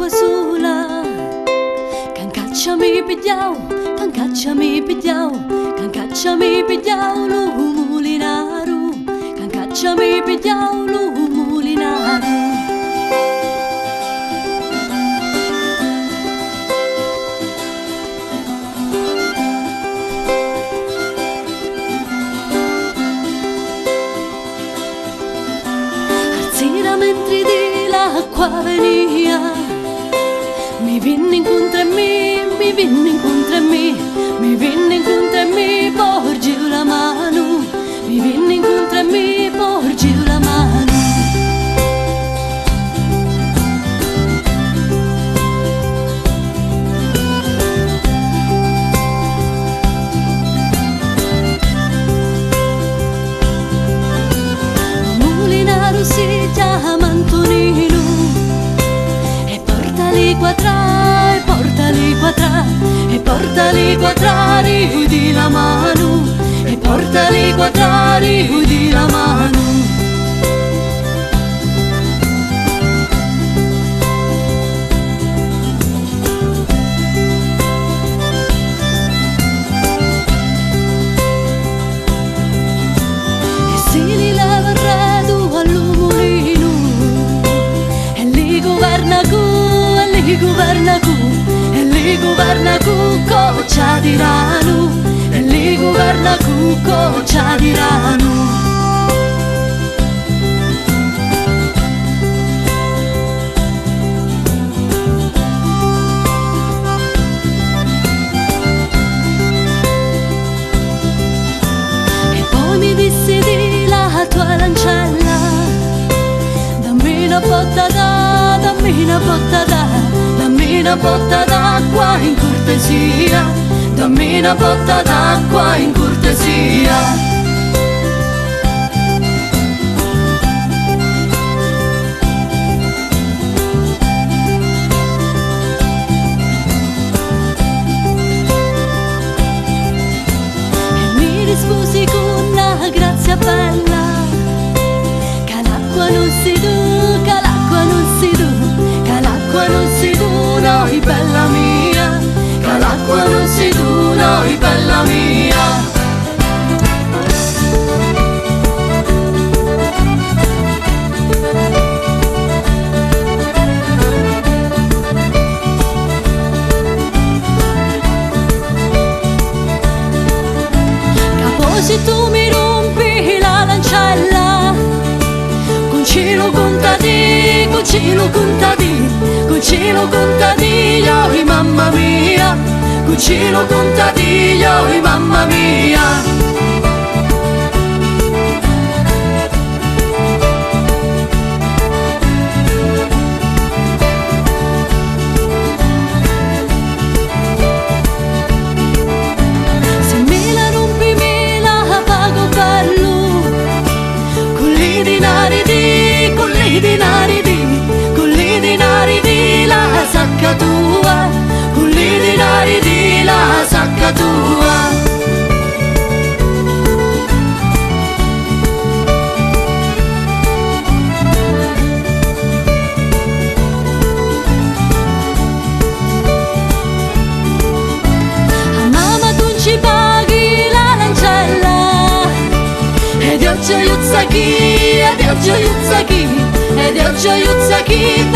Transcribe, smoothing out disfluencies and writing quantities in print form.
l'acqua sola. Can caccia mi pigliau, can caccia mi pigliau, can caccia mi pigliau lu mulinaru, can caccia mi pigliau lu mulinaru. Arzira mentre di l'acqua venia, mi vinne incontro a me, mi vinne incontro a me, mi vinne incontro a me, porgi la mano, mi vinne incontro a me, porgi la mano. Mulinaru si chiama Antonino e portali qua tra, e portali qua tra, e portali qua tra, riudi la mano, e portali qua tra, riudi la mano. E si li leva il redo all'umolino, e li governa cu, e li governa cu, e li governa cu, coccia di rano, e li governa cu, coccia di rano. E poi mi disse di la tua lancella, dammi una botta da, dammi una botta da, dammi una botta d'acqua in cortesia, dammi una botta d'acqua in cortesia. E mi risposi con una grazia bella, che l'acqua non si du, che l'acqua non si du, che l'acqua non si du, noi bella mia, che l'acqua non si du, noi bella mia. Capo se tu mi rompi la lancella, con cielo contati, con cielo contati, con cielo contati, io mamma mia, con cielo contati, io mamma mia. Se me la rompi me la pago bello, con i denari di, con i denari di, con i denari di la sacca tua, con i denari di la sacca tua. A mamma tu ci paghi la lancella, ed io ci aiuzza chi, ed io ci aiuzza chi, ed io ci aiuzza chi,